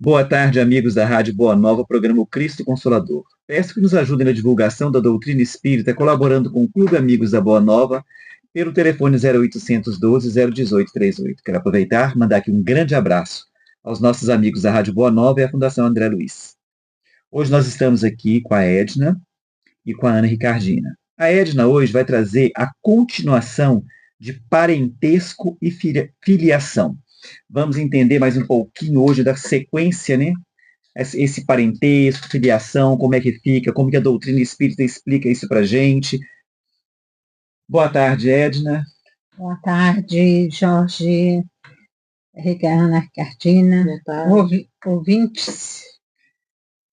Boa tarde, amigos da Rádio Boa Nova, programa O Cristo Consolador. Peço que nos ajudem na divulgação da doutrina espírita, colaborando com o Clube Amigos da Boa Nova, pelo telefone 0800 12 018 38. Quero aproveitar e mandar aqui um grande abraço aos nossos amigos da Rádio Boa Nova e à Fundação André Luiz. Hoje nós estamos aqui com a Edna e com a Ana Ricardina. A Edna hoje vai trazer a continuação de parentesco e filiação. Vamos entender mais um pouquinho hoje da sequência, né? Esse parentesco, filiação, como é que fica, como que a doutrina espírita explica isso pra gente. Boa tarde, Edna. Boa tarde, Jorge, Ana Ricardina, ouvintes.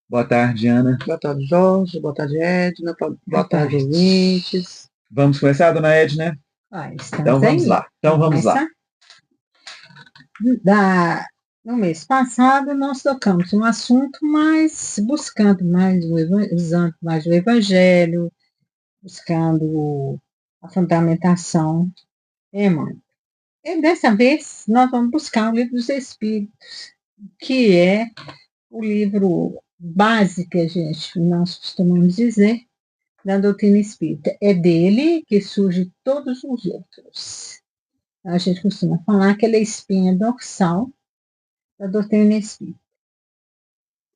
Boa tarde, Ana. Boa tarde, Jorge. Boa tarde, Edna. Boa tarde, ouvintes. Vamos começar, dona Edna? Então vamos lá. No mês passado, nós tocamos um assunto, mas buscando usando mais o Evangelho, buscando a fundamentação. Mãe? E dessa vez, nós vamos buscar o Livro dos Espíritos, que é o livro base que nós costumamos dizer da doutrina espírita. É dele que surgem todos os outros. A gente costuma falar que ele é a espinha dorsal da doutrina espírita.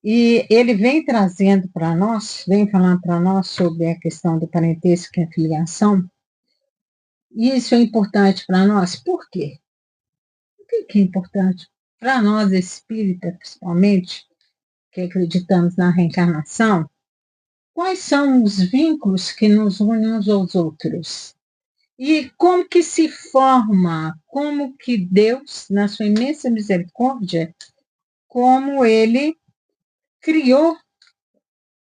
E ele vem trazendo para nós, vem falando para nós sobre a questão do parentesco e a filiação. E isso é importante para nós, por quê? Por que é importante? Para nós espíritas, principalmente, que acreditamos na reencarnação, quais são os vínculos que nos unem uns aos outros? E como que se forma, como que Deus, na sua imensa misericórdia, como ele criou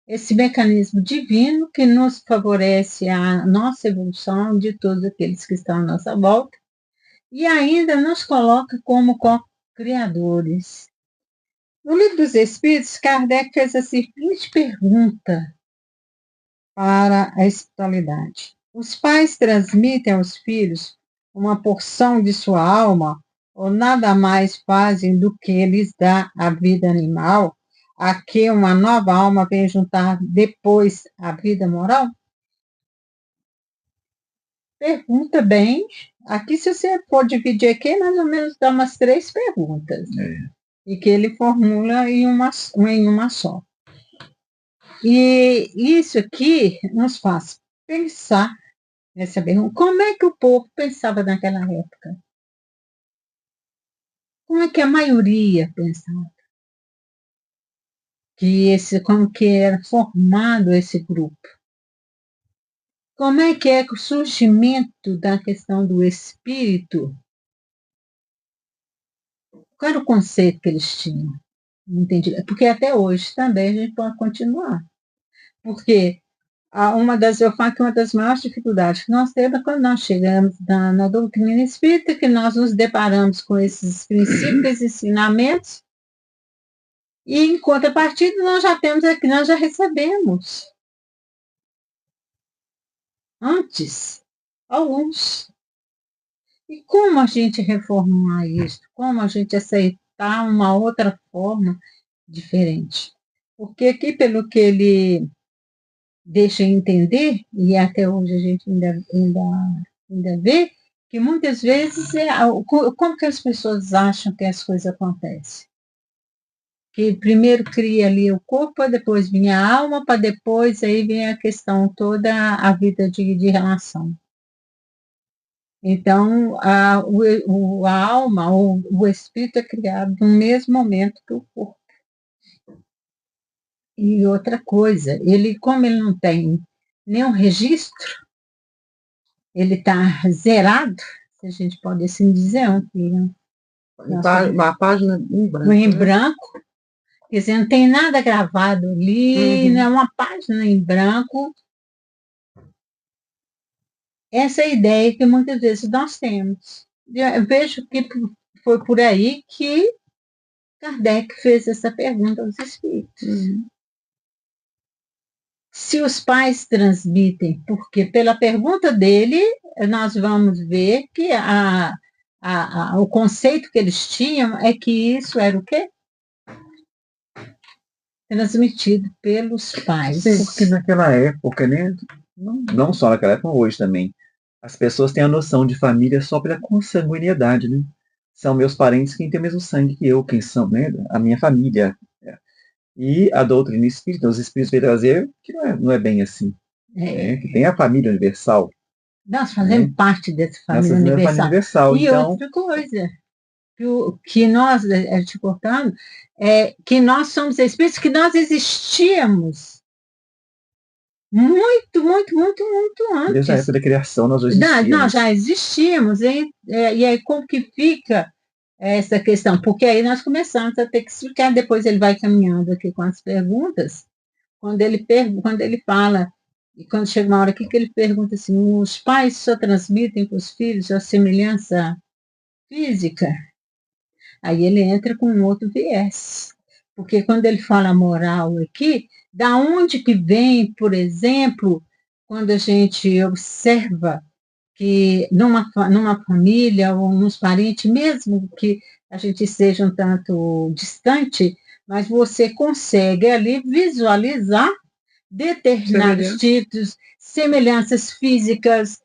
esse mecanismo divino que nos favorece a nossa evolução de todos aqueles que estão à nossa volta e ainda nos coloca como co-criadores. No Livro dos Espíritos, Kardec fez a seguinte pergunta para a espiritualidade. Os pais transmitem aos filhos uma porção de sua alma ou nada mais fazem do que lhes dá a vida animal, a que uma nova alma vem juntar depois a vida moral? Pergunta bem. Aqui, se você for dividir aqui, mais ou menos dá umas 3 perguntas. E que ele formula em uma só. E isso aqui nos faz pensar nessa pergunta. Como é que o povo pensava naquela época? Como é que a maioria pensava? Como que era formado esse grupo? Como é que é o surgimento da questão do espírito? Qual era o conceito que eles tinham? Não entendi. Porque até hoje também a gente pode continuar. Porque eu falo que uma das maiores dificuldades que nós temos é quando nós chegamos na doutrina espírita, que nós nos deparamos com esses princípios e ensinamentos, e em contrapartida nós já temos aqui, nós já recebemos antes alguns. E como a gente reformular isso? Como a gente aceitar uma outra forma diferente? Porque aqui, pelo que ele deixa entender, e até hoje a gente ainda vê, que muitas vezes como que as pessoas acham que as coisas acontecem? Que primeiro cria ali o corpo, depois vinha a alma, para depois aí vem a questão toda, a vida de relação. Então, a alma, o espírito é criado no mesmo momento que o corpo. E outra coisa, como ele não tem nenhum registro, ele está zerado, se a gente pode assim dizer, uma página em branco. Em branco, quer dizer, não tem nada gravado ali, né? Uma página em branco. Essa é a ideia que muitas vezes nós temos. Eu vejo que foi por aí que Kardec fez essa pergunta aos espíritos. Se os pais transmitem, porque pela pergunta dele, nós vamos ver que o conceito que eles tinham é que isso era o quê? transmitido pelos pais. Sim, porque naquela época, né? Não só naquela época, como hoje também. As pessoas têm a noção de família só pela consanguinidade, né? São meus parentes quem tem o mesmo sangue que eu, quem são, né? A minha família. E a doutrina espírita, os espíritos vêm trazer que não é bem assim, É, né? Que tem a família universal, nós né? fazemos parte dessa Nós família fazemos a família universal. universal, E então, outra coisa, que nós, te cortando, é que nós somos espíritos, que nós existíamos muito, muito, muito, muito desde a antes. época da criação nós já Nós existíamos. já existíamos, hein? E aí como que fica essa questão? Porque aí nós começamos a ter que explicar, depois ele vai caminhando aqui com as perguntas, quando ele fala, e quando chega uma hora aqui que ele pergunta assim, os pais só transmitem para os filhos a semelhança física? Aí ele entra com um outro viés. Porque quando ele fala moral aqui, da onde que vem, por exemplo, quando a gente observa que numa família ou nos parentes, mesmo que a gente seja um tanto distante, mas você consegue ali visualizar determinados tipos, semelhanças físicas,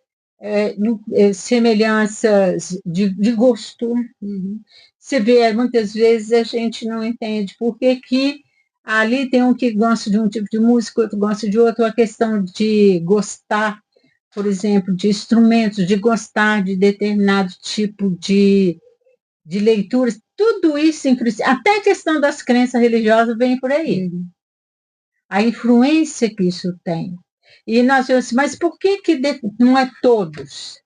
semelhanças de gosto. Você vê, muitas vezes a gente não entende por que que ali tem um que gosta de um tipo de música, outro gosta de outro, a questão de gostar, por exemplo, de instrumentos, de gostar de determinado tipo de leituras, tudo isso influencia, até a questão das crenças religiosas vem por aí. A influência que isso tem. E nós vemos assim, mas por que, que não é todos?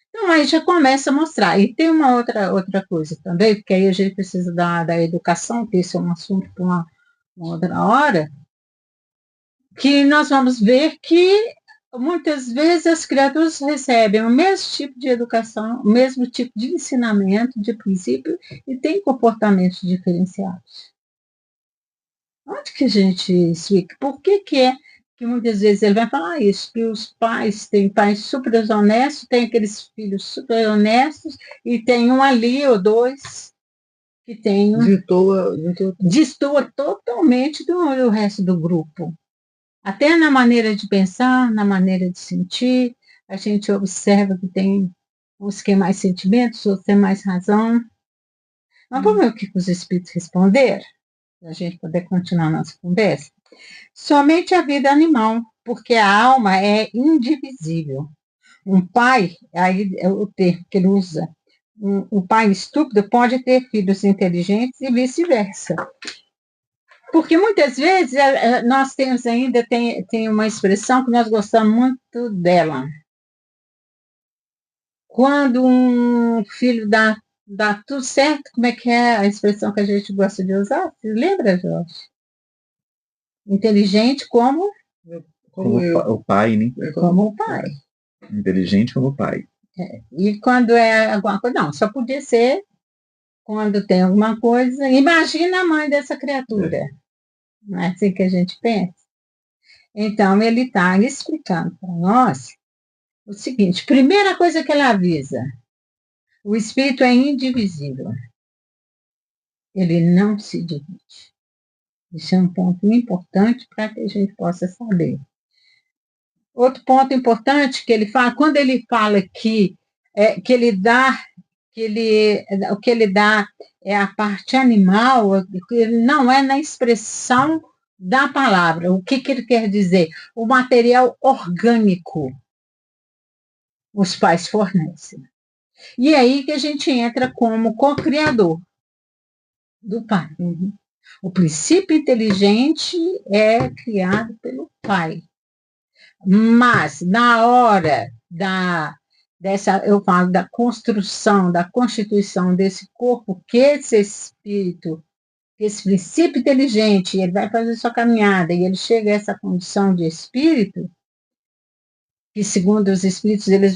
Então, aí já começa a mostrar. E tem uma outra coisa também, porque aí a gente precisa da educação, que esse é um assunto para uma outra hora, que nós vamos ver que muitas vezes as criaturas recebem o mesmo tipo de educação, o mesmo tipo de ensinamento, de princípio, e têm comportamentos diferenciados. Onde que a gente explica? Por que, que é que muitas vezes ele vai falar isso? Que os pais têm pais super honestos, tem aqueles filhos super honestos, e tem um ali ou dois que tem destoa totalmente do resto do grupo. Até na maneira de pensar, na maneira de sentir, a gente observa que tem uns que têm mais sentimentos, outros têm mais razão. Mas vamos ver o que os espíritos responderam? Para a gente poder continuar a nossa conversa. Somente a vida animal, porque a alma é indivisível. Um pai, aí é o termo que ele usa, um pai estúpido pode ter filhos inteligentes e vice-versa. Porque muitas vezes nós temos ainda, tem uma expressão que nós gostamos muito dela. Quando um filho dá tudo certo, como é que é a expressão que a gente gosta de usar? Você lembra, Jorge? Inteligente como o pai, né? como o pai. Inteligente como o pai. E quando é alguma coisa, não, só podia ser quando tem alguma coisa. Imagina a mãe dessa criatura. Não é assim que a gente pensa? Então, ele está explicando para nós o seguinte: primeira coisa que ele avisa, o espírito é indivisível. Ele não se divide. Isso é um ponto importante para que a gente possa saber. Outro ponto importante que ele fala, quando ele fala que ele dá, o que ele dá é a parte animal, não é na expressão da palavra. O que ele quer dizer? O material orgânico os pais fornecem. E é aí que a gente entra como co-criador do pai. O princípio inteligente é criado pelo pai. Mas, na hora eu falo da construção, da constituição desse corpo, que esse espírito, esse princípio inteligente, ele vai fazer sua caminhada e ele chega a essa condição de espírito, que segundo os espíritos eles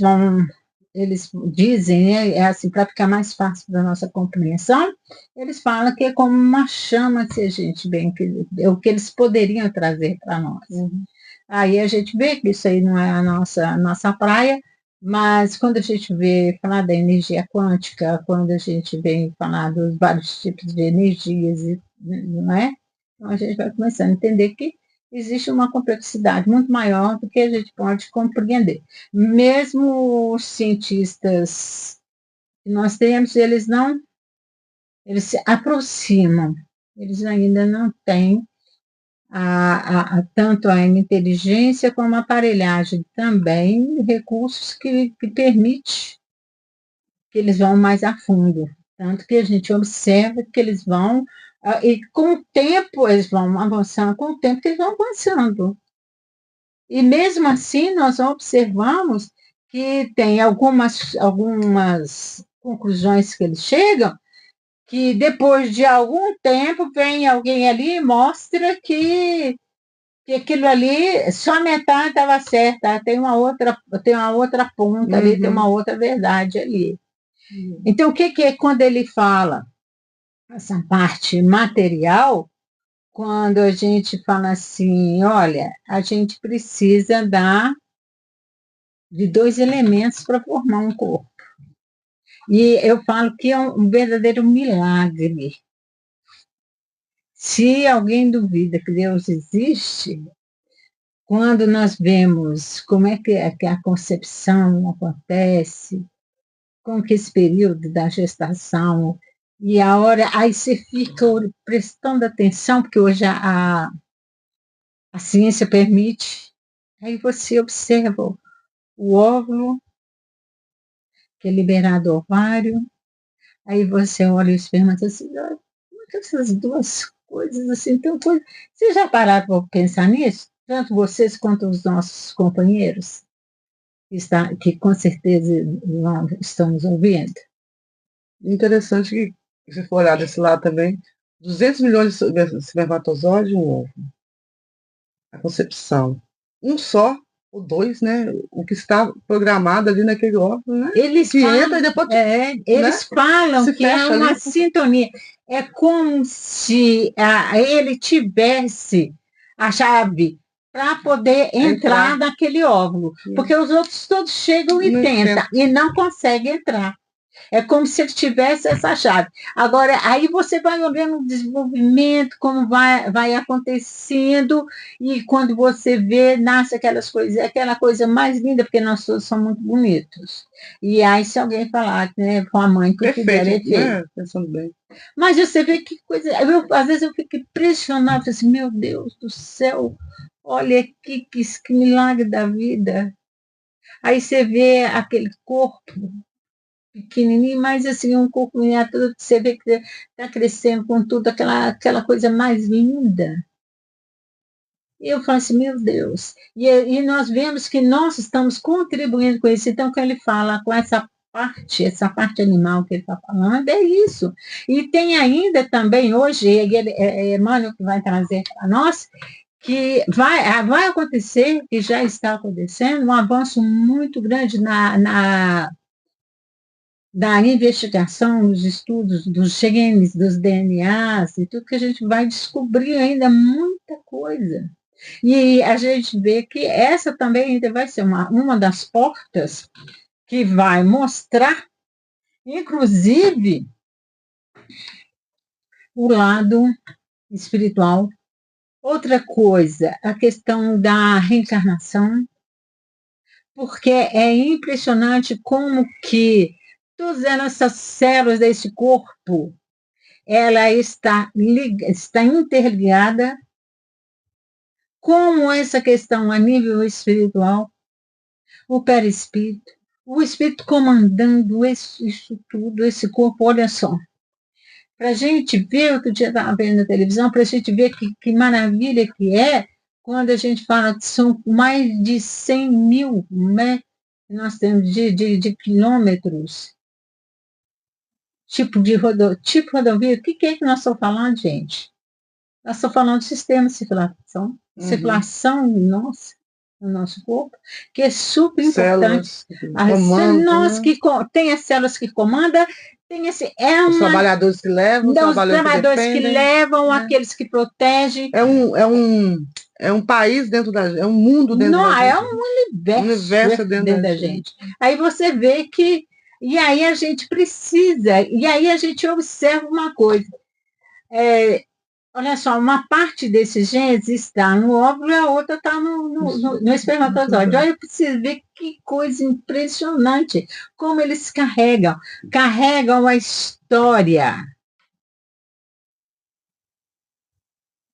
dizem, né, é assim, para ficar mais fácil da nossa compreensão, eles falam que é como uma chama, se a gente bem, é o que eles poderiam trazer para nós. Aí a gente vê que isso aí não é a nossa praia, mas quando a gente vê falar da energia quântica, quando a gente vem falar dos vários tipos de energias, não é? Então, a gente vai começando a entender que existe uma complexidade muito maior do que a gente pode compreender. Mesmo os cientistas que nós temos, eles se aproximam, eles ainda não têm tanto a inteligência como a aparelhagem também, recursos que permite que eles vão mais a fundo. Tanto que a gente observa que eles vão, e com o tempo eles vão avançando, com o tempo que eles vão avançando. E mesmo assim, nós observamos que tem algumas conclusões que eles chegam, que depois de algum tempo vem alguém ali e mostra que aquilo ali, só metade estava certa, tem uma outra ponta ali, tem uma outra verdade ali. Então, o que é quando ele fala essa parte material, quando a gente fala assim, olha, a gente precisa de dois elementos para formar um corpo. E eu falo que é um verdadeiro milagre. Se alguém duvida que Deus existe, quando nós vemos como é que a concepção acontece, como que esse período da gestação, e a hora, aí você fica prestando atenção, porque hoje a ciência permite, aí você observa o óvulo, que é liberado do ovário, aí você olha o esperma e diz assim, como é que essas duas coisas assim, então, vocês já pararam para pensar nisso? Tanto vocês quanto os nossos companheiros, que com certeza não estão nos ouvindo. Interessante que, se for olhar desse lado também, 200 milhões de espermatozoides e um ovo. A concepção. Um só, ou dois, né? O que está programado ali naquele óvulo, né? Eles que falam, entra e depois eles falam se que é uma ali. sintonia. É como se ele tivesse a chave para poder entrar naquele óvulo. Porque os outros todos chegam e tentam, e não conseguem entrar. É como se ele tivesse essa chave. Agora, aí você vai olhando o desenvolvimento, como vai acontecendo, e quando você vê, nasce aquela coisa mais linda, porque nós todos somos muito bonitos. E aí, se alguém falar, né, com a mãe que fizer é feio. Né? Pensando bem. Mas você vê que coisa. Às vezes eu fico impressionada, assim, meu Deus do céu, olha que milagre da vida. Aí você vê aquele corpo pequenininho, mas assim, um corpo miniatura, você vê que está crescendo com tudo, aquela coisa mais linda. E eu falo assim, meu Deus. E nós vemos que nós estamos contribuindo com isso. Então, quando ele fala com essa parte animal que ele está falando, é isso. E tem ainda também, hoje, Emmanuel que vai trazer para nós, que vai acontecer, que já está acontecendo, um avanço muito grande da investigação, dos estudos dos genes, dos DNAs e tudo, que a gente vai descobrir ainda muita coisa. E a gente vê que essa também ainda vai ser uma das portas que vai mostrar, inclusive, o lado espiritual. Outra coisa, a questão da reencarnação, porque é impressionante como que todas essas células desse corpo, ela está interligada, como essa questão a nível espiritual, o perispírito, o espírito comandando isso tudo, esse corpo, olha só. Para a gente ver, outro dia estava vendo na televisão, para a gente ver que maravilha que é, quando a gente fala que são mais de 100 mil, né, que nós temos de quilômetros, tipo rodovia, o que é que nós estamos falando, gente? Nós estamos falando de sistema de circulação, circulação nossa, no nosso corpo, que é super importante. Tem as células que comandam, tem os trabalhadores que levam, os trabalhadores que levam, aqueles que protegem. É um país dentro da gente, é um mundo dentro da gente. É um universo dentro da gente. Aí você vê que, e aí a gente precisa, e aí a gente observa uma coisa. olha só, uma parte desses genes está no óvulo e a outra está no espermatozoide. Olha, eu preciso ver que coisa impressionante, como eles carregam a história.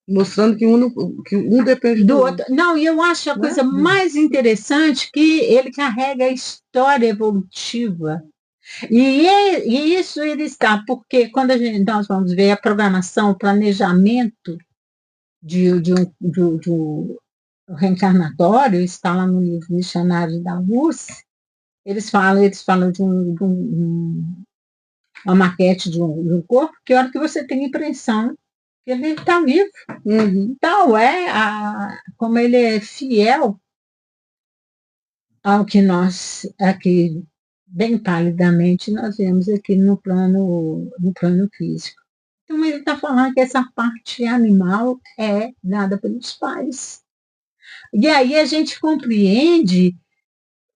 Mostrando que um depende Do outro. Não, e eu acho a coisa mais interessante que ele carrega a história evolutiva. E isso ele está, porque quando nós vamos ver a programação, o planejamento de um reencarnatório, está lá no livro Missionários da Luz, eles falam de uma maquete de um corpo, que a hora que você tem a impressão que ele está vivo. Então, como ele é fiel ao que nós aqui, bem palidamente, nós vemos aqui no plano físico. Então, ele está falando que essa parte animal é dada pelos pais. E aí a gente compreende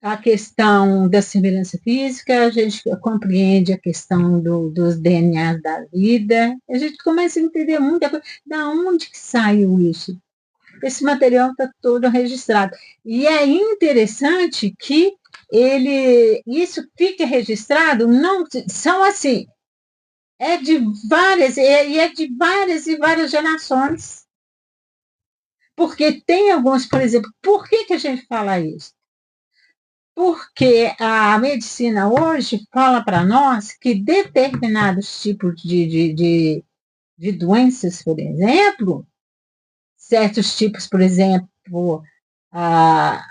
a questão da semelhança física, a gente compreende a questão dos DNAs da vida, a gente começa a entender muita coisa. Da onde que saiu isso? Esse material está todo registrado. E é interessante que isso fica registrado, não são assim, é de várias e várias gerações. Porque tem alguns, por exemplo, por que a gente fala isso? Porque a medicina hoje fala para nós que determinados tipos de doenças, por exemplo, certos tipos, por exemplo, a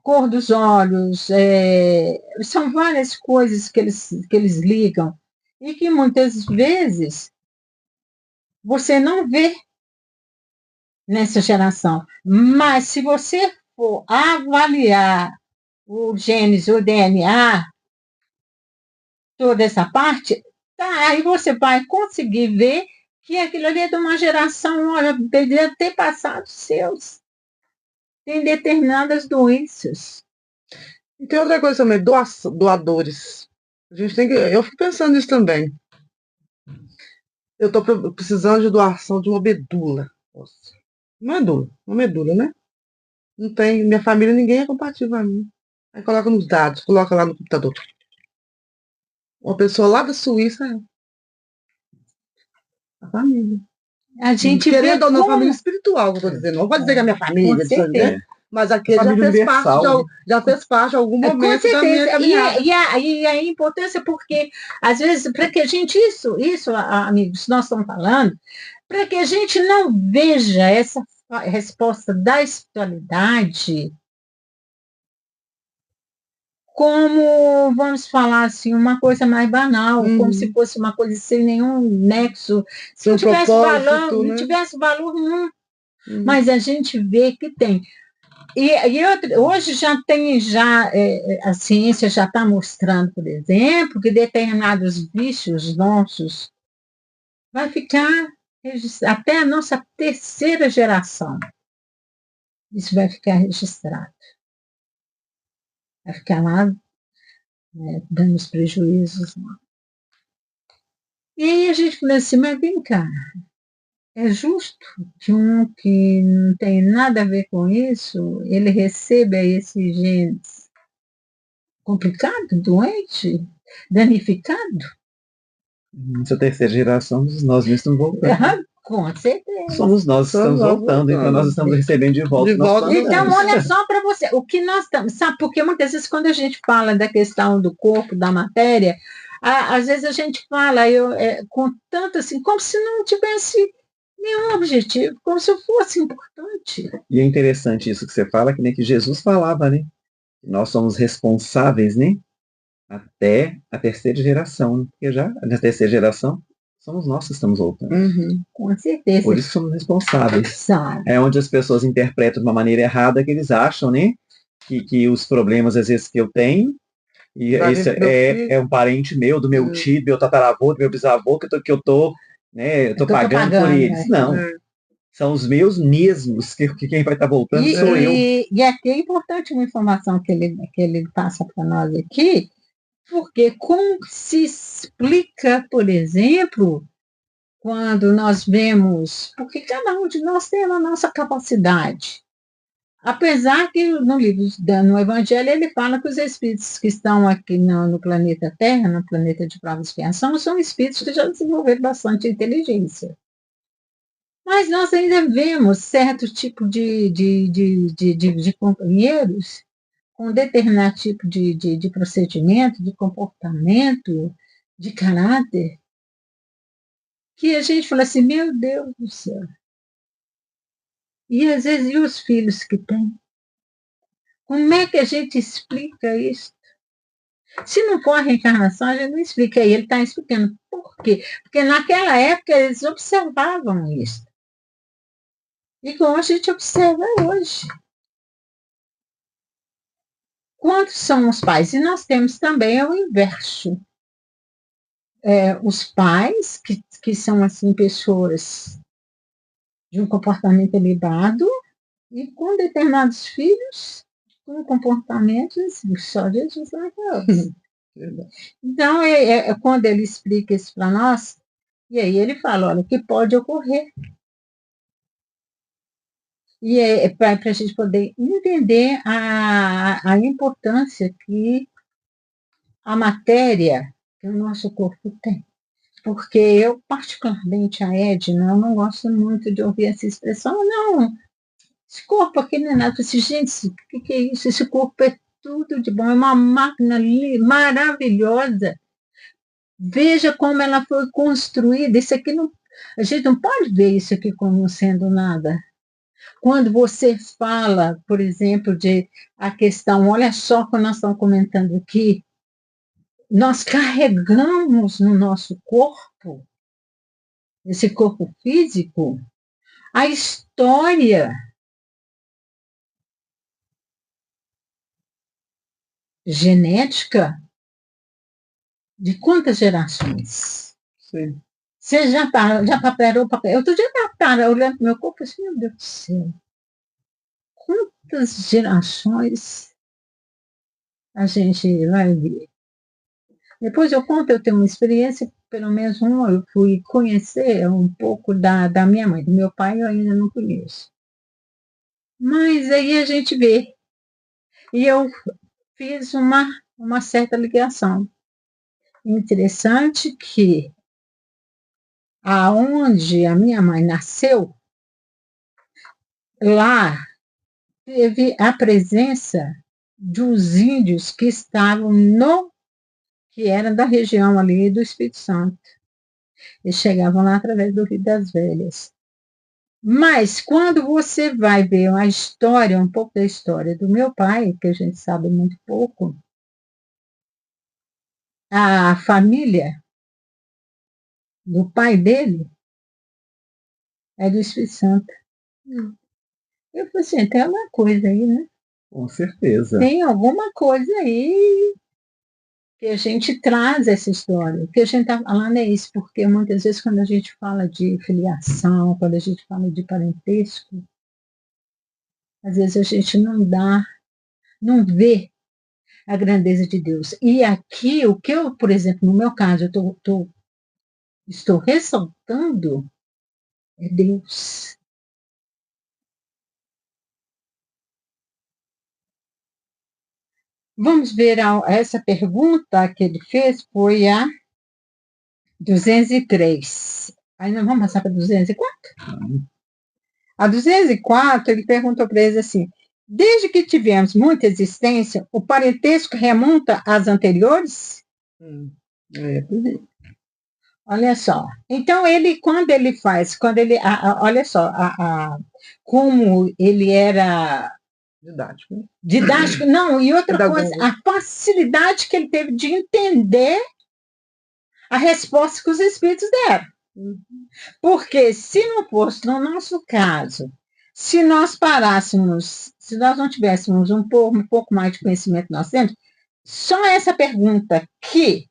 cor dos olhos, são várias coisas que eles ligam e que muitas vezes você não vê nessa geração. Mas se você for avaliar o genes, o DNA, toda essa parte, tá, aí você vai conseguir ver que aquilo ali é de uma geração, olha, deveria ter passado seus. Tem determinadas doenças. E tem outra coisa também, doadores. Eu fico pensando nisso também. Eu estou precisando de doação de uma medula. Uma medula, né? Não tem, minha família, ninguém é compatível a mim. Aí coloca nos dados, coloca lá no computador. Uma pessoa lá da Suíça, a família. A gente querendo ou não, família espiritual, que eu estou dizendo. Não vou dizer que é a minha família, né? Mas aquele já fez parte de algum momento da minha caminhada. E a importância, porque, às vezes, para que a gente, isso, amigos, nós estamos falando, para que a gente não veja essa resposta da espiritualidade como, vamos falar assim, uma coisa mais banal, como se fosse uma coisa sem nenhum nexo, se não tivesse valor, não tivesse valor nenhum. Mas a gente vê que tem. Hoje já tem, a ciência já está mostrando, por exemplo, que determinados vícios nossos vai ficar até a nossa terceira geração. Isso vai ficar registrado. Vai ficar lá, dando os prejuízos. E aí a gente fala assim, mas vem cá, é justo que um que não tem nada a ver com isso, ele receba esses genes complicado, doente, danificado? Essa terceira geração, nós mesmos estamos voltando. Com certeza. Somos nós que estamos voltando, então nós estamos recebendo de volta. Então, olha só para você, o que nós estamos, sabe, porque muitas vezes quando a gente fala da questão do corpo, da matéria, às vezes a gente fala com tanto assim, como se não tivesse nenhum objetivo, como se fosse importante. E é interessante isso que você fala, que nem que Jesus falava, né? Nós somos responsáveis, né? Até a terceira geração, né? Porque já na terceira geração somos nós que estamos voltando. Com certeza. Por isso somos responsáveis. É onde as pessoas interpretam de uma maneira errada, que eles acham, né? Que os problemas, às vezes, que eu tenho, e esse é um parente meu, do meu tio, do meu tataravô, do meu bisavô, que eu tô pagando por eles. Não. São os meus mesmos, que quem vai estar voltando sou eu. E aqui é importante uma informação que ele passa para nós aqui, porque como se explica, por exemplo, quando nós vemos, porque cada um de nós tem a nossa capacidade. Apesar que no livro, no Evangelho, ele fala que os espíritos que estão aqui no planeta Terra, no planeta de prova e expiação, são espíritos que já desenvolveram bastante inteligência. Mas nós ainda vemos certo tipo de companheiros com determinado tipo de procedimento, de comportamento, de caráter, que a gente fala assim, meu Deus do céu. E às vezes, e os filhos que tem? Como é que a gente explica isso? Se não for a reencarnação, a gente não explica. E ele está explicando por quê. Porque naquela época eles observavam isso. Igual a gente observa hoje. Quantos são os pais? E nós temos também o inverso. Os pais, que são assim pessoas de um comportamento elevado, e com determinados filhos, com comportamentos assim, só Jesus na causa. Então, quando ele explica isso para nós, e aí ele fala, olha, o que pode ocorrer. E é para a gente poder entender a importância que a matéria que o nosso corpo tem. Porque eu, particularmente, a Edna, eu não gosto muito de ouvir essa expressão, não. Esse corpo aqui não é nada. Eu falei, gente, o que é isso? Esse corpo é tudo de bom, é uma máquina maravilhosa. Veja como ela foi construída. Isso aqui não, a gente não pode ver isso aqui como sendo nada. Quando você fala, por exemplo, de a questão, olha só que nós estamos comentando aqui, nós carregamos no nosso corpo, esse corpo físico, a história genética de quantas gerações? Sim. Você já parou para... Eu estou já olhando para o meu corpo assim, meu Deus do céu. Quantas gerações a gente vai ver? Depois eu conto, eu tenho uma experiência, pelo menos uma, eu fui conhecer um pouco da minha mãe. Do meu pai eu ainda não conheço. Mas aí a gente vê. E eu fiz uma certa ligação. Interessante que aonde a minha mãe nasceu, lá teve a presença dos índios que estavam que eram da região ali do Espírito Santo. Eles chegavam lá através do Rio das Velhas. Mas quando você vai ver a história, um pouco da história do meu pai, que a gente sabe muito pouco, a família do pai dele é do Espírito Santo. Eu falei assim, tem alguma coisa aí, né? Com certeza. Tem alguma coisa aí que a gente traz essa história. O que a gente está falando é isso, porque muitas vezes quando a gente fala de filiação, quando a gente fala de parentesco, às vezes a gente não vê a grandeza de Deus. E aqui, o que eu, por exemplo, no meu caso, estou ressaltando é Deus. Vamos ver essa pergunta que ele fez, foi a 203. Aí nós vamos passar para 204? A 204, ele perguntou para eles assim, desde que tivemos muita existência, o parentesco remonta às anteriores? Olha só. Então, olha só, como ele era didático, não, e outra coisa, a facilidade que ele teve de entender a resposta que os espíritos deram. Porque se não fosse, no nosso caso, se nós parássemos, se nós não tivéssemos um pouco mais de conhecimento nós temos, só essa pergunta que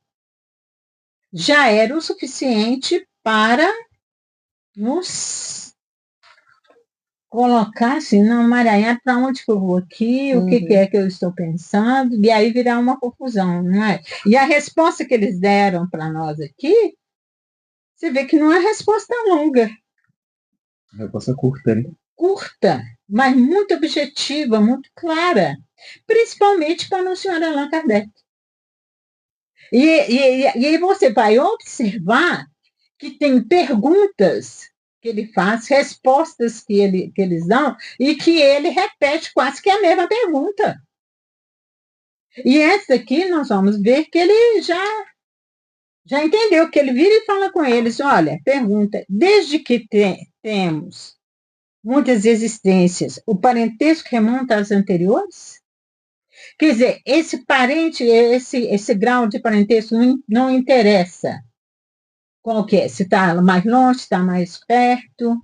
já era o suficiente para nos colocar assim, não, Maranhão, para onde que eu vou aqui, o que é que eu estou pensando, e aí virar uma confusão, não é? E a resposta que eles deram para nós aqui Você vê que não é resposta longa, Resposta curta, né? curta, mas muito objetiva, muito clara, principalmente para a senhora Allan Kardec. E aí você vai observar que tem perguntas que ele faz, respostas que eles dão, e que ele repete quase que a mesma pergunta. E essa aqui nós vamos ver que ele já entendeu, que ele vira e fala com eles, olha, pergunta, desde que temos muitas existências, o parentesco remonta às anteriores? Quer dizer, esse parente, esse grau de parentesco não interessa qual que é, se está mais longe, se está mais perto,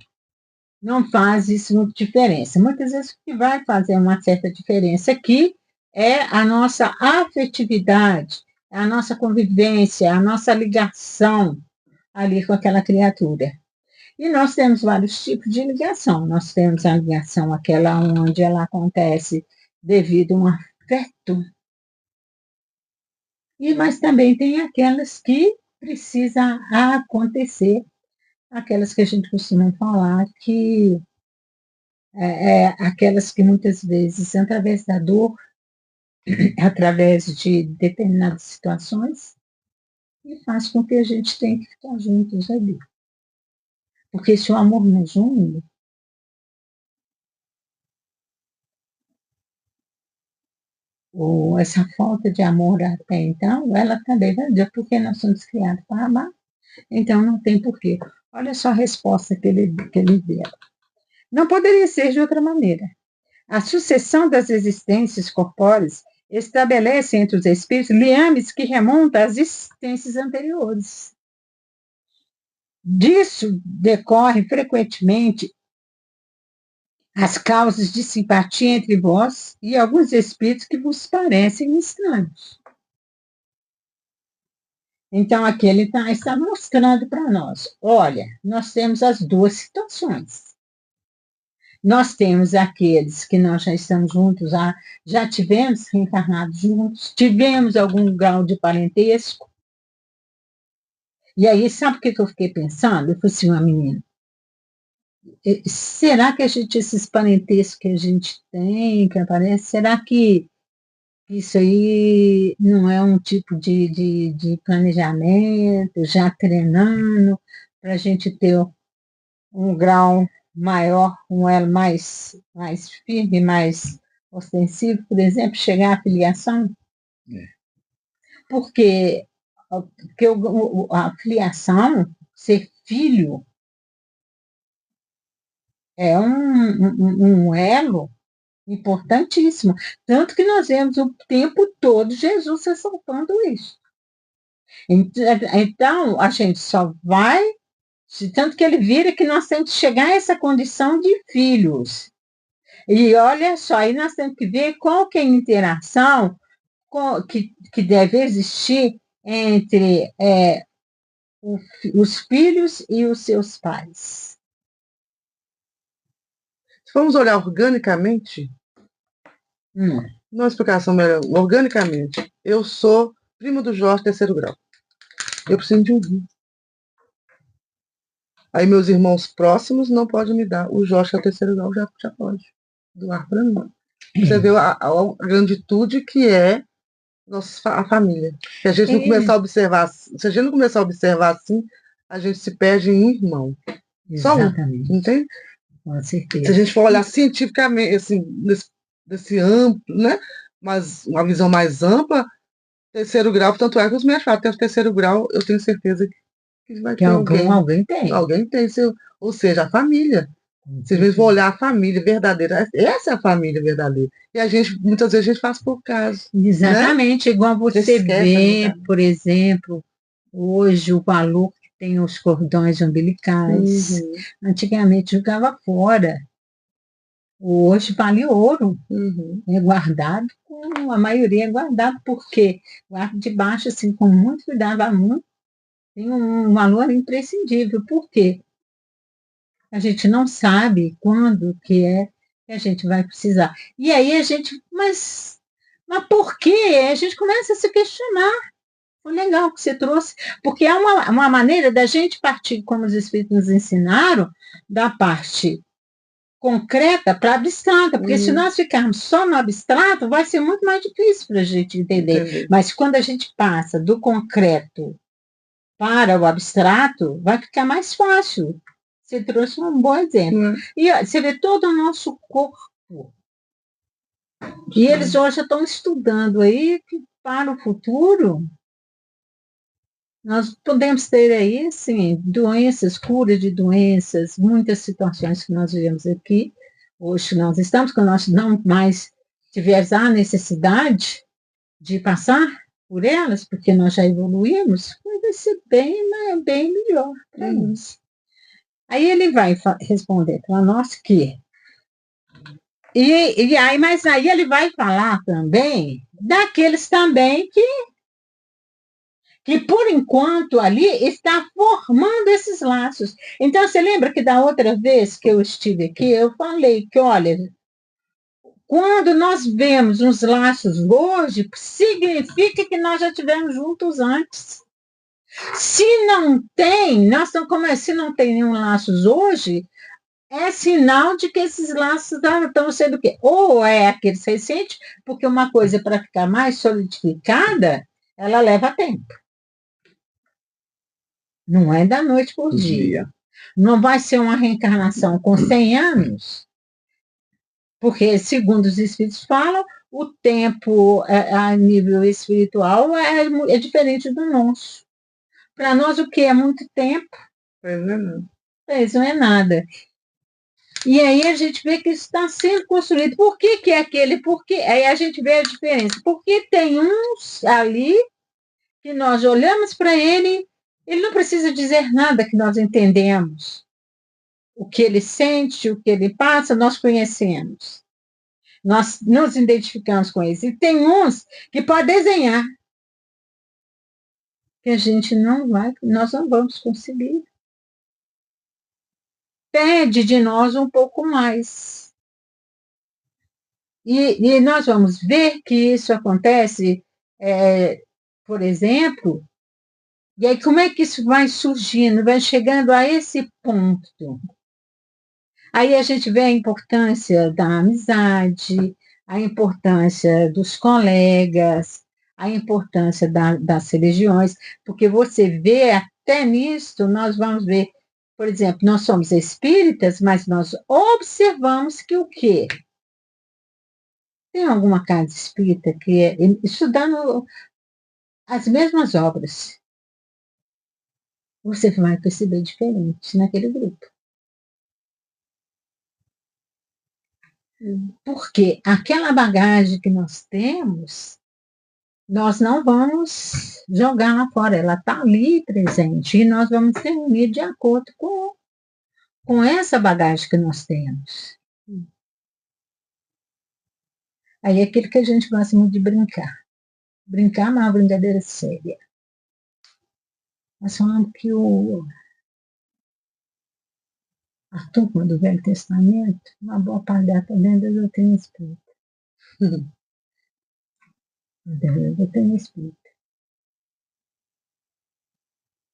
não faz isso muita diferença. Muitas vezes o que vai fazer uma certa diferença aqui é a nossa afetividade, a nossa convivência, a nossa ligação ali com aquela criatura. E nós temos vários tipos de ligação. Nós temos a ligação, aquela onde ela acontece devido a um afeto, mas também tem aquelas que precisam acontecer, aquelas que a gente costuma falar que aquelas que muitas vezes, através da dor, através de determinadas situações, e faz com que a gente tenha que ficar juntos ali. Porque se o amor nos une, ou essa falta de amor até então, ela também vai dizer, porque nós somos criados para amar, então não tem porquê. Olha só a resposta que ele deu. Não poderia ser de outra maneira. A sucessão das existências corpóreas estabelece entre os espíritos liames que remontam às existências anteriores. Disso decorrem frequentemente as causas de simpatia entre vós e alguns espíritos que vos parecem estranhos. Então, aqui ele está mostrando para nós, olha, nós temos as duas situações. Nós temos aqueles que nós já estamos juntos, já tivemos reencarnados juntos, tivemos algum grau de parentesco. E aí, sabe o que eu fiquei pensando? Eu falei assim, uma menina, será que esses parentescos que a gente tem, que aparece, será que isso aí não é um tipo de planejamento, já treinando, para a gente ter um grau maior, um elo mais firme, mais ostensivo, por exemplo, chegar à filiação? Porque a filiação, ser filho, é um elo importantíssimo. Tanto que nós vemos o tempo todo Jesus ressaltando isso. Então, a gente só vai, tanto que ele vira que nós temos que chegar a essa condição de filhos. E olha só, aí nós temos que ver qual que é a interação que deve existir entre os filhos e os seus pais. Se formos olhar organicamente, uma explicação melhor, organicamente, eu sou primo do Jorge, terceiro grau. Eu preciso de um rim. Aí meus irmãos próximos não podem me dar. O Jorge, que é o terceiro grau, já pode doar para mim. Você vê a granditude que é a família. Se a gente não começar a observar, se a gente não começar a observar assim, a gente se perde em um irmão. Exatamente. Só um, entende? Com certeza. Se a gente for olhar cientificamente, assim, desse amplo, né? Mas uma visão mais ampla, terceiro grau, tanto é que os meus falam, terceiro grau, eu tenho certeza que vai ter alguém tem. Alguém tem, ou seja, a família. Se a gente for olhar a família verdadeira, essa é a família verdadeira. E a gente, muitas vezes, a gente faz por caso. Exatamente, né? Igual você vê, por exemplo, hoje o valor que tem os cordões umbilicais. Antigamente jogava fora. Hoje vale ouro. É guardado, a maioria é guardado, porque guarda debaixo, assim, com muito cuidado, muito, tem um valor imprescindível. Por quê? A gente não sabe quando que a gente vai precisar. E aí a gente, mas por quê? A gente começa a se questionar. Foi legal que você trouxe, porque é uma maneira da gente partir, como os Espíritos nos ensinaram, da parte concreta para abstrata, porque se nós ficarmos só no abstrato, vai ser muito mais difícil para a gente entender. Entendi. Mas quando a gente passa do concreto para o abstrato, vai ficar mais fácil. Você trouxe um bom exemplo. E ó, você vê todo o nosso corpo. E eles hoje estão estudando aí que para o futuro nós podemos ter aí, assim, doenças, cura de doenças, muitas situações que nós vemos aqui. Hoje nós estamos, quando nós não mais tivermos a necessidade de passar por elas, porque nós já evoluímos, vai ser bem melhor para nós. Aí ele vai responder para nós que... Mas aí ele vai falar também daqueles também que por enquanto ali está formando esses laços. Então, você lembra que da outra vez que eu estive aqui, eu falei que, olha, quando nós vemos uns laços hoje, significa que nós já estivemos juntos antes. Se não tem, se não tem nenhum laços hoje, é sinal de que esses laços estão sendo o quê? Ou é aqueles recentes, porque uma coisa para ficar mais solidificada, ela leva tempo. Não é da noite por dia. Não vai ser uma reencarnação com 100 anos, porque, segundo os espíritos falam, o tempo a nível espiritual é diferente do nosso. Para nós, o que é muito tempo? Isso não é nada. E aí a gente vê que isso está sendo construído. Por que é aquele? Porque aí a gente vê a diferença. Porque tem uns ali que nós olhamos para ele não precisa dizer nada que nós entendemos. O que ele sente, o que ele passa, nós conhecemos. Nós nos identificamos com eles. E tem uns que podem desenhar, que a gente nós não vamos conseguir. Pede de nós um pouco mais. E nós vamos ver que isso acontece, por exemplo, e aí como é que isso vai surgindo, vai chegando a esse ponto. Aí a gente vê a importância da amizade, a importância dos colegas, a importância das religiões, porque você vê até nisso, nós vamos ver, por exemplo, nós somos espíritas, mas nós observamos que o quê? Tem alguma casa espírita que é estudando as mesmas obras. Você vai perceber diferente naquele grupo. Porque aquela bagagem que nós temos, nós não vamos jogar lá fora, ela está ali presente, e nós vamos se unir de acordo com essa bagagem que nós temos. Aí é aquilo que a gente gosta muito de brincar. Brincar, mas é uma brincadeira séria. Nós falamos que a turma do Velho Testamento, uma boa parte dela também da doutrina espírita. Da doutrina espírita.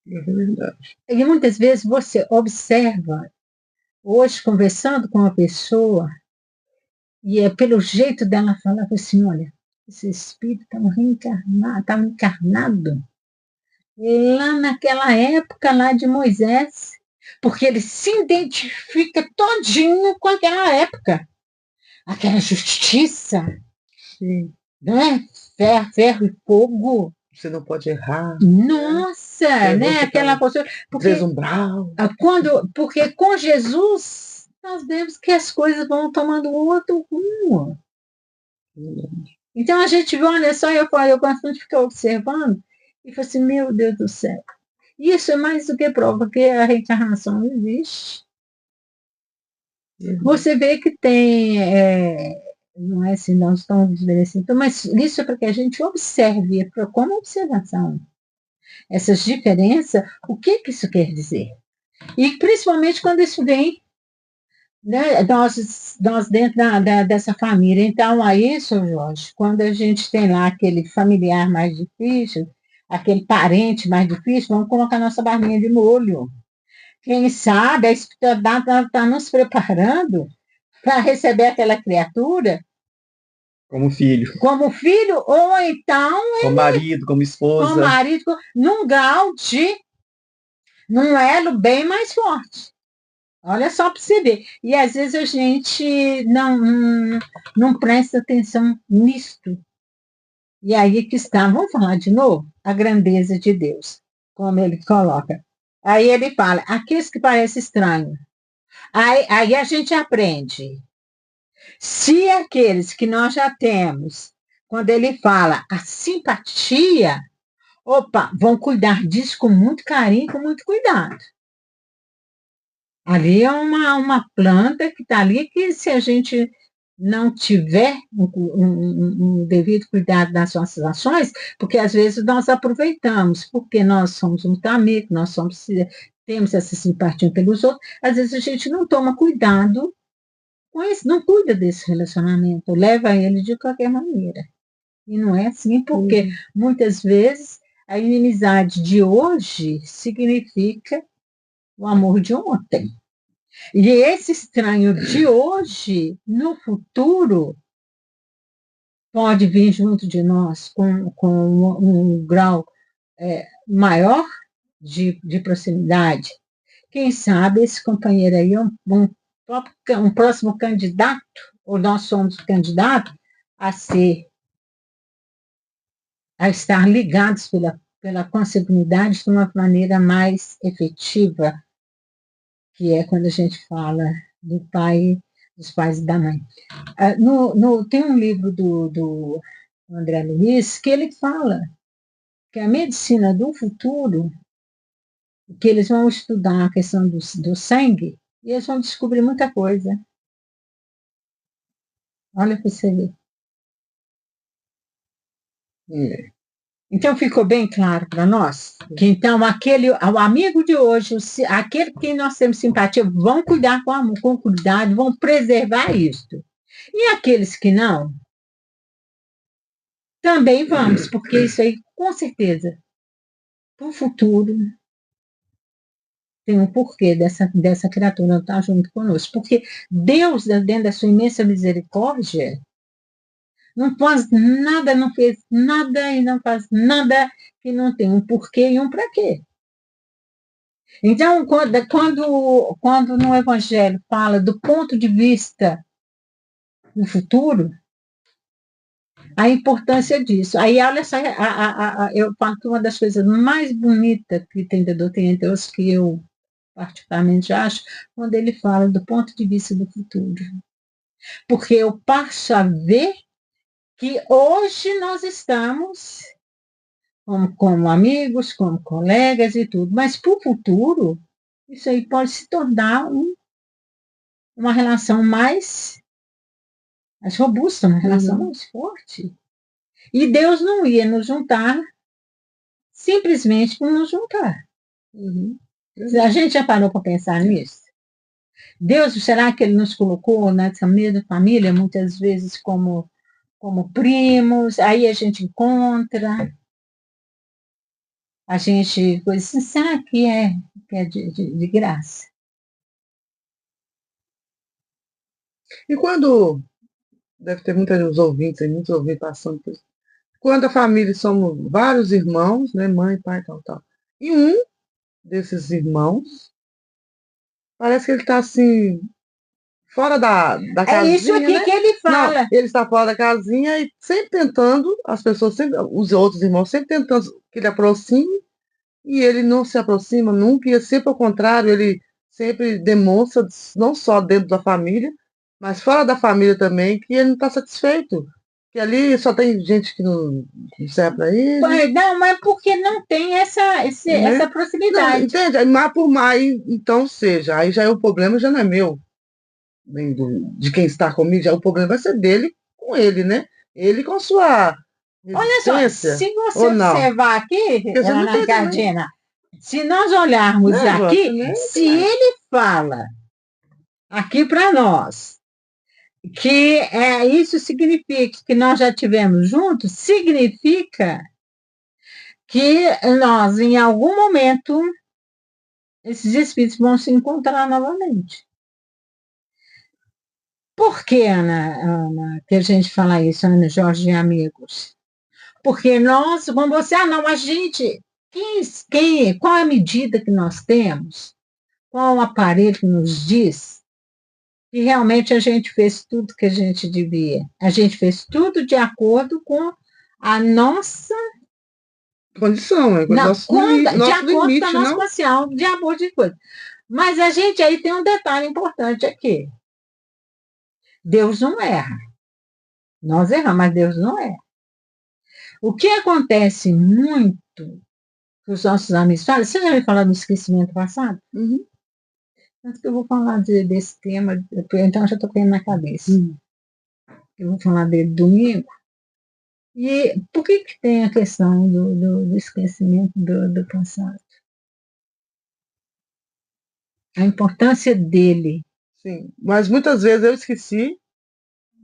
É verdade. E muitas vezes você observa, hoje conversando com uma pessoa, e é pelo jeito dela falar assim, olha, esse espírito estava encarnado lá naquela época lá de Moisés, porque ele se identifica todinho com aquela época. Aquela justiça, Sim. né? Ferro e fogo. Você não pode errar. Nossa, né? Aquela postura. Desumbral. Porque com Jesus, nós vemos que as coisas vão tomando outro rumo. Então a gente vê, olha só, eu gosto de ficar observando, e falei assim, meu Deus do céu. Isso é mais do que prova que a reencarnação existe. Você vê que tem, não é assim, não estão desmerecendo, mas isso é para que a gente observe, como observação, essas diferenças, o que isso quer dizer? E principalmente quando isso vem, né, nós dentro dessa família. Então, aí, Sr. Jorge, quando a gente tem lá aquele familiar mais difícil, aquele parente mais difícil, vamos colocar nossa barrinha de molho. Quem sabe a espiritualidade está nos preparando para receber aquela criatura Como filho, como filho, ou então como marido, como como esposa. marido, num grau num elo bem mais forte. Olha só para você ver. E às vezes a gente não presta atenção nisto. E aí que está, vamos falar de novo? A grandeza de Deus, como ele coloca. Aí ele fala, aqueles que parecem estranhos. Aí a gente aprende. Se aqueles que nós já temos, quando ele fala a simpatia, opa, vão cuidar disso com muito carinho, com muito cuidado. Ali é uma planta que está ali que se a gente não tiver um devido cuidado nas nossas ações, porque às vezes nós aproveitamos, porque nós somos muito amigos, temos essa simpatia pelos outros, às vezes a gente não toma cuidado com isso, não cuida desse relacionamento, leva ele de qualquer maneira. E não é assim, porque muitas vezes a inimizade de hoje significa o amor de ontem. E esse estranho de hoje, no futuro, pode vir junto de nós com um grau maior de proximidade. Quem sabe esse companheiro aí é um próximo candidato, ou nós somos candidatos a estar ligados pela consanguinidade de uma maneira mais efetiva, que é quando a gente fala do pai, dos pais e da mãe. Tem um livro do André Luiz que ele fala que a medicina do futuro, que eles vão estudar a questão do sangue, e eles vão descobrir muita coisa. Olha para você ver. Então ficou bem claro para nós que então o amigo de hoje, aquele que nós temos simpatia, vão cuidar com cuidado, vão preservar isto. E aqueles que não, também vamos, porque isso aí, com certeza, para o futuro, tem um porquê dessa criatura estar junto conosco. Porque Deus, dentro da sua imensa misericórdia, não faz nada, não fez nada e não faz nada que não tem um porquê e um para quê. Então, quando no Evangelho fala do ponto de vista do futuro, a importância disso. Aí, olha só, eu falo que uma das coisas mais bonitas que tem da doutrina de Deus, que eu particularmente acho, quando ele fala do ponto de vista do futuro. Porque eu passo a ver que hoje nós estamos como amigos, como colegas e tudo, mas para o futuro, isso aí pode se tornar uma relação mais robusta, uma relação mais forte. E Deus não ia nos juntar simplesmente por nos juntar. A gente já parou para pensar nisso? Deus, será que Ele nos colocou nessa mesma família, muitas vezes como primos, aí a gente encontra, a gente coisa assim, será que é de graça? E quando, deve ter muitos ouvintes passando por isso, quando a família somos vários irmãos, né, mãe, pai, tal, e um desses irmãos, parece que ele está assim, fora da casinha, isso aqui, né? que ele fala. Não, ele está fora da casinha e sempre tentando, as pessoas sempre, os outros irmãos sempre tentando que ele aproxime, e ele não se aproxima nunca, e sempre ao contrário, ele sempre demonstra, não só dentro da família, mas fora da família também, que ele não está satisfeito. Que ali só tem gente que não serve para ele. Não, mas porque não tem essa Não, proximidade. entende? Mas por mais, então seja, aí já é o problema, já não é meu, nem de quem está comigo, já o problema vai ser dele com ele, né? Ele com sua Olha só, resistência, se você ou não? observar aqui, Porque você não Ana tem também. Cardina, se nós olharmos Né, Joana? aqui, Também, se ele fala aqui para nós que isso significa que nós já tivemos juntos, significa que nós, em algum momento, esses espíritos vão se encontrar novamente. Por que, Ana, que a gente fala isso, Ana, Jorge e amigos? Porque nós, como você, não, a gente, qual é a medida que nós temos? Qual o aparelho que nos diz que realmente a gente fez tudo que a gente devia? A gente fez tudo de acordo com a nossa Condição, é de nosso acordo limite, com a nossa não? consciência, de amor de coisa. Mas a gente aí tem um detalhe importante aqui. Deus não erra. Nós erramos, mas Deus não erra. O que acontece muito com os nossos amigos, você já me falou no esquecimento passado? Uhum. Antes que eu vou falar desse tema, então eu já estou tendo na cabeça. Eu vou falar dele domingo. E por que tem a questão do esquecimento do passado? A importância dele. Sim, mas muitas vezes eu esqueci.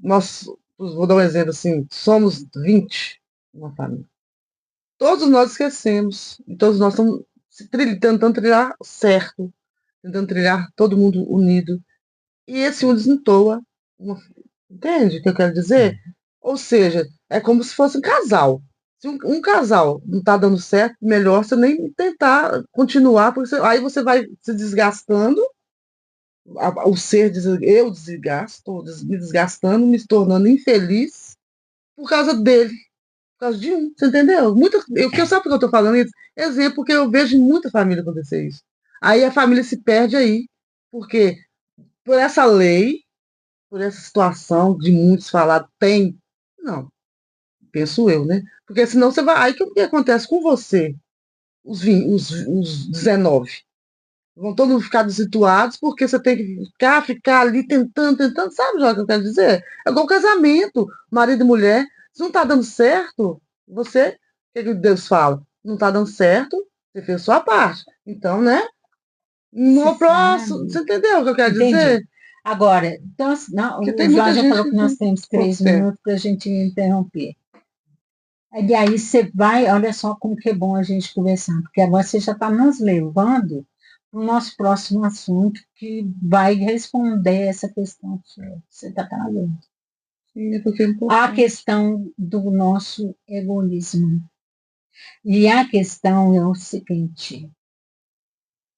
Nós, vou dar um exemplo assim, somos 20 numa família. Todos nós esquecemos, e todos nós estamos tentando trilhar certo, tentando trilhar todo mundo unido. E esse um desentoa. Entende o que eu quero dizer? Ou seja, é como se fosse um casal. Se um casal não está dando certo, melhor você nem tentar continuar, porque aí você vai se desgastando, o ser, eu desgasto, estou me desgastando, me tornando infeliz por causa dele, por causa de um, você entendeu? Sabe por que eu estou falando isso? Exemplo, porque eu vejo em muita família acontecer isso. Aí a família se perde aí, porque por essa lei, por essa situação de muitos falar, tem. Não, penso eu, né? Porque senão você vai. Aí o que acontece com você? Os 19. Vão todos ficar desituados porque você tem que ficar ali tentando. Sabe já o que eu quero dizer? É igual casamento, marido e mulher. Se não está dando certo, você. O que Deus fala? Não está dando certo, você fez sua parte. Então, né? No próximo. Você entendeu o que eu quero dizer? Agora, então, não, Porque o tem João muita já gente falou que nós temos 3 minutos para a gente interromper. E aí você vai, olha só como que é bom a gente conversar, porque agora você já está nos levando para o nosso próximo assunto, que vai responder essa questão que você está trazendo. A questão do nosso egoísmo. E a questão é o seguinte,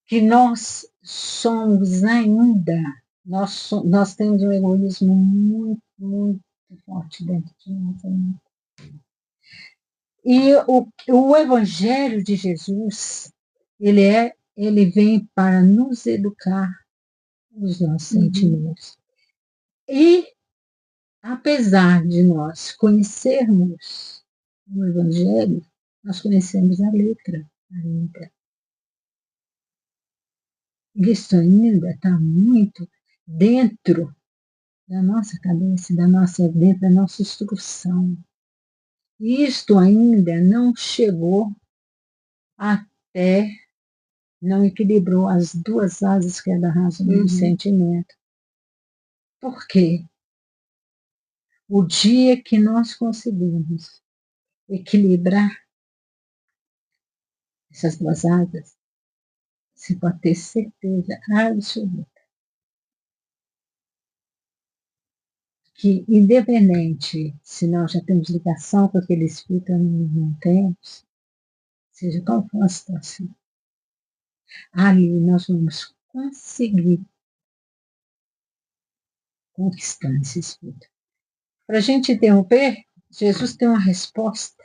que nós somos ainda, nós temos um egoísmo muito, muito forte dentro de nós ainda. E o Evangelho de Jesus, ele vem para nos educar os nossos sentimentos. E, apesar de nós conhecermos o Evangelho, nós conhecemos a letra ainda. Isso ainda está muito dentro da nossa cabeça, dentro da nossa instrução. Isto ainda não chegou até, não equilibrou as duas asas que é da razão e do sentimento. Por quê? O dia que nós conseguimos equilibrar essas duas asas, você pode ter certeza absoluta que, independente se nós já temos ligação com aquele espírito ou não temos, seja qual for a situação, ali nós vamos conseguir conquistar esse espírito. Para a gente interromper, Jesus tem uma resposta,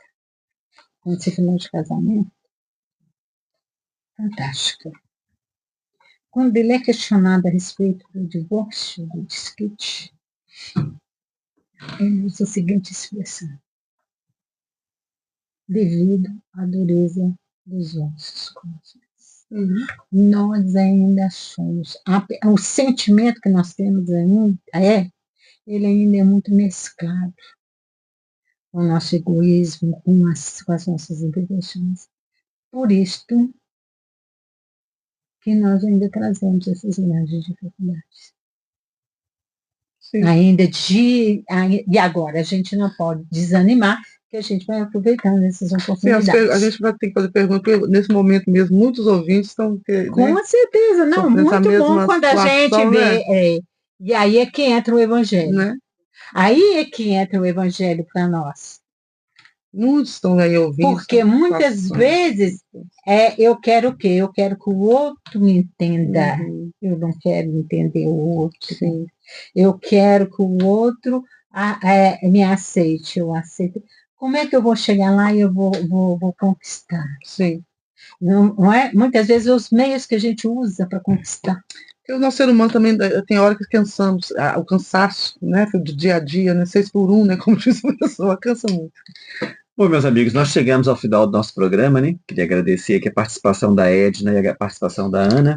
quando se falou de casamento, fantástica. Quando ele é questionado a respeito do divórcio, do desquite, ele usa a seguinte expressão: devido à dureza dos nossos corações. Nós ainda somos, o sentimento que nós temos ainda ele ainda é muito mesclado com o nosso egoísmo, com as nossas imperfeições. Por isto que nós ainda trazemos essas grandes dificuldades. Sim. E agora a gente não pode desanimar, que a gente vai aproveitando essas Sim, oportunidades. a gente vai ter que fazer pergunta, porque nesse momento mesmo, muitos ouvintes estão, Com né, certeza, não, sofrendo essa muito bom mesma quando a gente situação, vê, né? e aí é que entra o evangelho. Né? Aí é que entra o evangelho para nós. Muitos estão aí ouvindo. Porque muitas vezes eu quero o quê? Eu quero que o outro me entenda. Eu não quero entender o outro. Sim. Eu quero que o outro me aceite, eu aceito. Como é que eu vou chegar lá e eu vou conquistar? Sim. Não é? Muitas vezes os meios que a gente usa para conquistar. Porque o nosso ser humano também tem hora que cansamos, o cansaço, né, do dia a dia, né, 6x1, né, como diz a pessoa, cansa muito. Bom, meus amigos, nós chegamos ao final do nosso programa, né? Queria agradecer aqui a participação da Edna e a participação da Ana.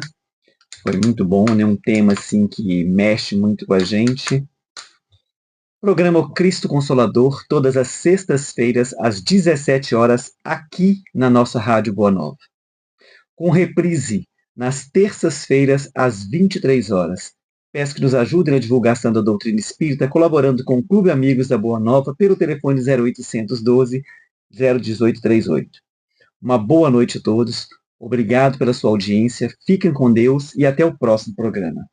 Foi muito bom, né? Um tema assim que mexe muito com a gente. Programa O Cristo Consolador, todas as sextas-feiras, às 17 horas, aqui na nossa Rádio Boa Nova. Com reprise nas terças-feiras, às 23 horas. Peço que nos ajudem na divulgação da doutrina espírita, colaborando com o Clube Amigos da Boa Nova, pelo telefone 0812 01838. Uma boa noite a todos, obrigado pela sua audiência, fiquem com Deus e até o próximo programa.